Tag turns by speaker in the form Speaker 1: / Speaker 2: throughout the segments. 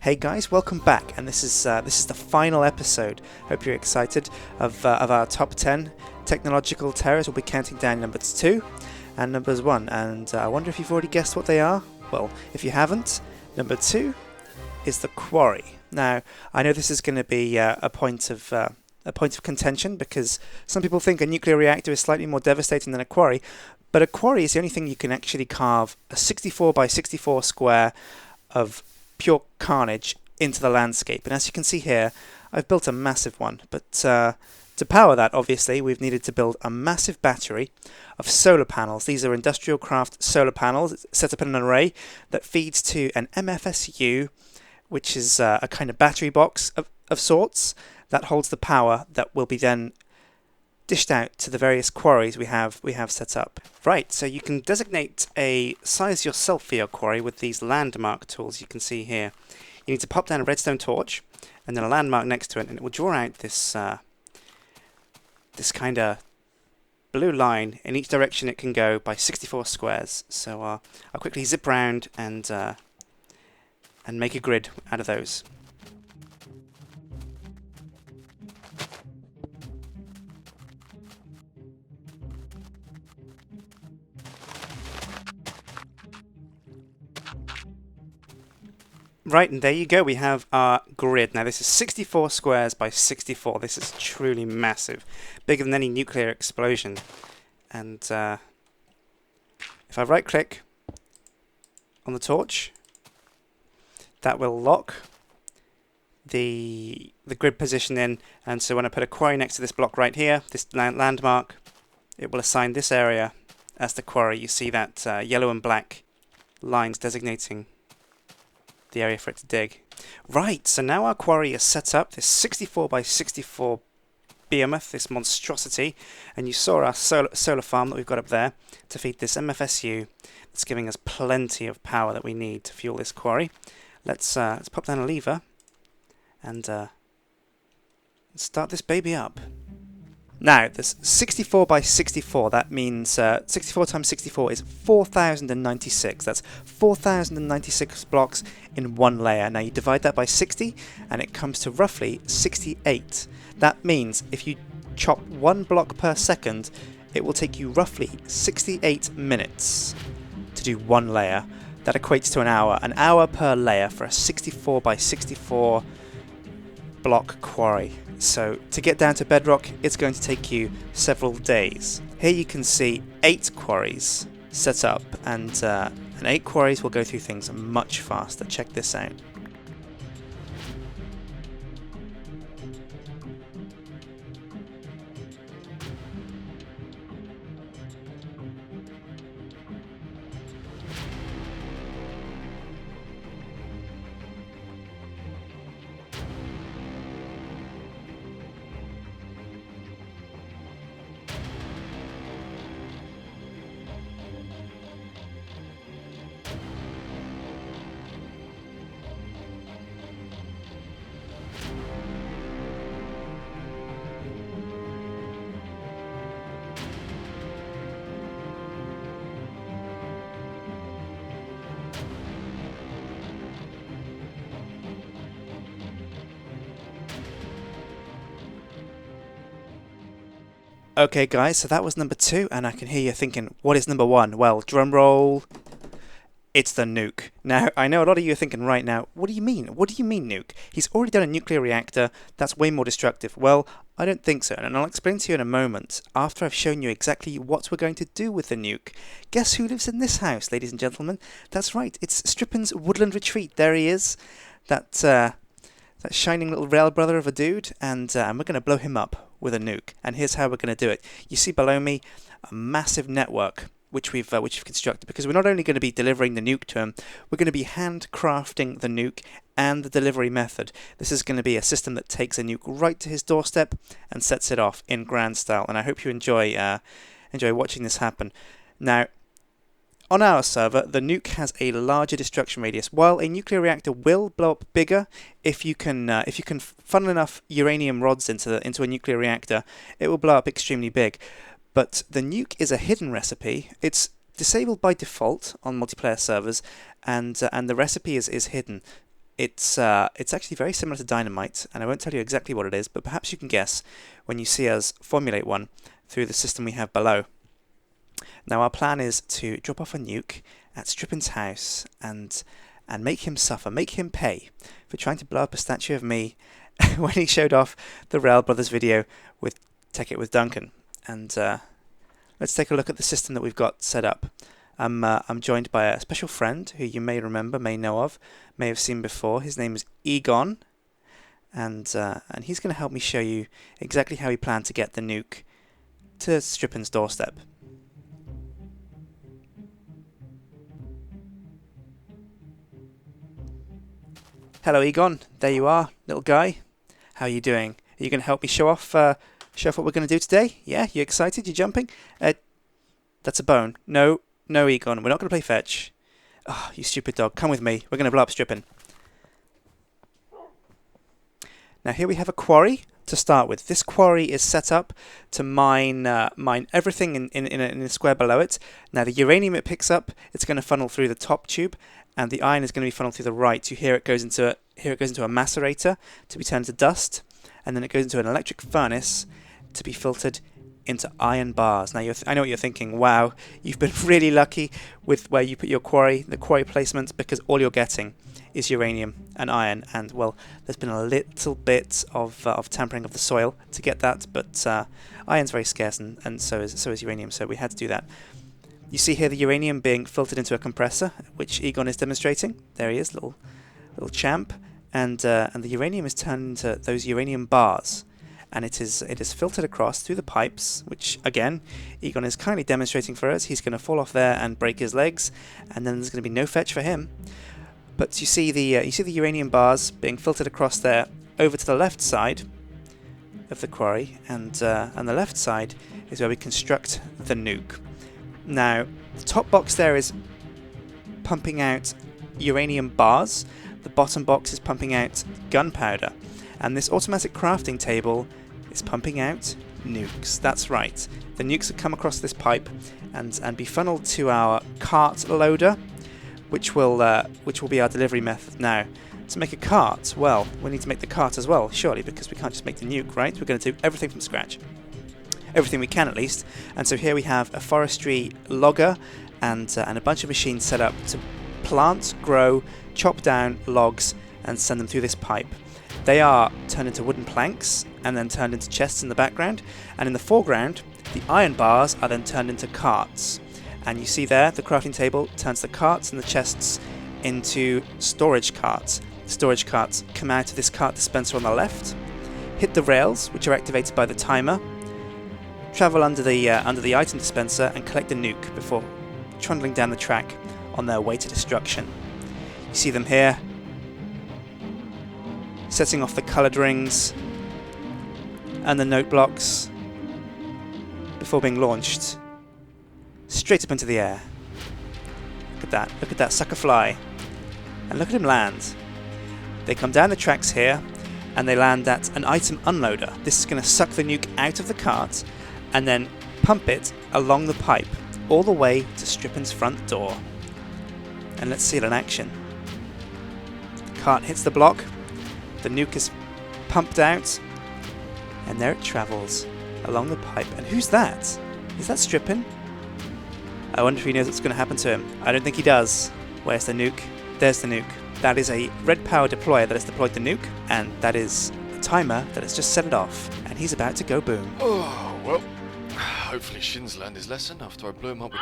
Speaker 1: Hey guys, welcome back, and this is the final episode. Hope you're excited of our top 10 technological terrors. We'll be counting down numbers 2 and numbers 1, and I wonder if you've already guessed what they are. Well, if you haven't, number 2 is the quarry. Now, I know this is going to be a point of contention because some people think a nuclear reactor is slightly more devastating than a quarry, but a quarry is the only thing you can actually carve a 64 by 64 square of pure carnage into the landscape. And as you can see here, I've built a massive one, but to power that, obviously, we've needed to build a massive battery of solar panels. These are industrial craft solar panels. It's set up in an array that feeds to an MFSU, which is a kind of battery box of sorts that holds the power that will be then dished out to the various quarries we have set up. Right, so you can designate a size yourself for your quarry with these landmark tools you can see here. You need to pop down a redstone torch and then a landmark next to it, and it will draw out this kind of blue line in each direction it can go by 64 squares. So I'll quickly zip round and make a grid out of those. Right, and there you go, we have our grid. Now this is 64 squares by 64. This is truly massive, bigger than any nuclear explosion. And if I right click on the torch, that will lock the grid position in, and so when I put a quarry next to this block right here, this landmark, it will assign this area as the quarry. You see that yellow and black lines designating the area for it to dig. Right, so now our quarry is set up, this 64 by 64 behemoth, this monstrosity, and you saw our solar farm that we've got up there to feed this MFSU. It's giving us plenty of power that we need to fuel this quarry. Let's pop down a lever and start this baby up. Now, this 64 by 64, that means 64 times 64 is 4,096. That's 4,096 blocks in one layer. Now, you divide that by 60, and it comes to roughly 68. That means if you chop one block per second, it will take you roughly 68 minutes to do one layer. That equates to an hour per layer for a 64 by 64 block quarry. So to get down to bedrock, it's going to take you several days. Here you can see 8 quarries set up, and 8 quarries will go through things much faster. Check this out. Okay guys, so that was number 2, and I can hear you thinking, what is number 1? Well, drum roll, it's the nuke. Now, I know a lot of you are thinking right now, what do you mean? What do you mean nuke? He's already done a nuclear reactor, that's way more destructive. Well, I don't think so, and I'll explain to you in a moment, after I've shown you exactly what we're going to do with the nuke. Guess who lives in this house, ladies and gentlemen? That's right, it's Strippin's Woodland Retreat. There he is, that shining little rail brother of a dude, and we're going to blow him up with a nuke. And here's how we're going to do it. You see below me a massive network which we've constructed, because we're not only going to be delivering the nuke to him, we're going to be handcrafting the nuke and the delivery method. This is going to be a system that takes a nuke right to his doorstep and sets it off in grand style. And I hope you enjoy watching this happen. Now, on our server, the nuke has a larger destruction radius. While a nuclear reactor will blow up bigger, if you can funnel enough uranium rods into a nuclear reactor, it will blow up extremely big. But the nuke is a hidden recipe. It's disabled by default on multiplayer servers, and the recipe is hidden. It's actually very similar to dynamite, and I won't tell you exactly what it is, but perhaps you can guess when you see us formulate one through the system we have below. Now our plan is to drop off a nuke at Strippin's house and make him suffer, make him pay for trying to blow up a statue of me when he showed off the Rail Brothers video with Tekkit with Duncan. And let's take a look at the system that we've got set up. I'm joined by a special friend who you may remember, may know of, may have seen before. His name is Egon, and he's going to help me show you exactly how he planned to get the nuke to Strippin's doorstep. Hello, Egon. There you are, little guy. How are you doing? Are you going to help me show off what we're going to do today? Yeah, you excited? You jumping? That's a bone. No, Egon. We're not going to play fetch. Oh, you stupid dog. Come with me. We're going to blow up Strippin. Now here we have a quarry to start with. This quarry is set up to mine everything in a square below it. Now the uranium it picks up, it's going to funnel through the top tube, and the iron is going to be funneled through the right. Here it goes into a macerator to be turned to dust, and then it goes into an electric furnace to be filtered into iron bars. Now I know what you're thinking. Wow, you've been really lucky with where you put your quarry, the quarry placement, because all you're getting is uranium and iron, and well, there's been a little bit of tampering of the soil to get that, but iron's very scarce, and so is uranium, so we had to do that. You see here the uranium being filtered into a compressor, which Egon is demonstrating. There he is, little champ, and the uranium is turned into those uranium bars, and it is filtered across through the pipes, which again Egon is kindly demonstrating for us. He's going to fall off there and break his legs, and then there's going to be no fetch for him. But you see the uranium bars being filtered across there over to the left side of the quarry, and the left side is where we construct the nuke. Now the top box there is pumping out uranium bars, the bottom box is pumping out gunpowder, and this automatic crafting table is pumping out nukes. That's right, the nukes that come across this pipe and be funneled to our cart loader, which will be our delivery method. Now, to make a cart, well, we need to make the cart as well, surely, because we can't just make the nuke, right? We're going to do everything from scratch. Everything we can, at least. And so here we have a forestry logger and a bunch of machines set up to plant, grow, chop down logs and send them through this pipe. They are turned into wooden planks and then turned into chests in the background, and in the foreground, the iron bars are then turned into carts. And you see there, the crafting table turns the carts and the chests into storage carts. The storage carts come out of this cart dispenser on the left, hit the rails, which are activated by the timer, travel under the item dispenser and collect the nuke before trundling down the track on their way to destruction. You see them here, setting off the coloured rings and the note blocks before being launched straight up into the air. Look at that sucker fly, and look at him land. They come down the tracks here and they land at an item unloader. This is going to suck the nuke out of the cart and then pump it along the pipe all the way to Strippin's front door. And let's see it in action. The cart hits the block, the nuke is pumped out, and there it travels along the pipe. And who's that? Is that Strippin? I wonder if he knows what's going to happen to him. I don't think he does. Where's the nuke? There's the nuke. That is a red power deployer that has deployed the nuke, and that is a timer that has just set it off, and he's about to go boom.
Speaker 2: Oh, well, hopefully Shin's learned his lesson after I blew him up with...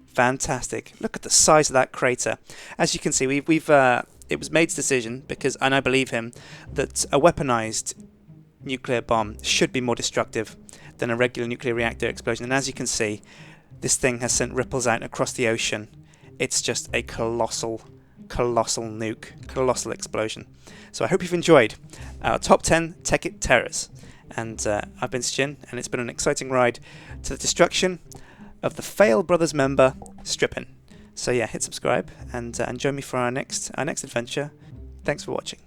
Speaker 1: Fantastic. Look at the size of that crater. As you can see, it was Made's decision, because, and I believe him, that a weaponized nuclear bomb should be more destructive than a regular nuclear reactor explosion. And as you can see, this thing has sent ripples out across the ocean. It's just a colossal nuke, colossal explosion. So I hope you've enjoyed our top 10 Tekkit terrors. And I've been Sjin, and it's been an exciting ride to the destruction of the Fail Brothers member, Strippin. So yeah, hit subscribe and join me for our next adventure. Thanks for watching.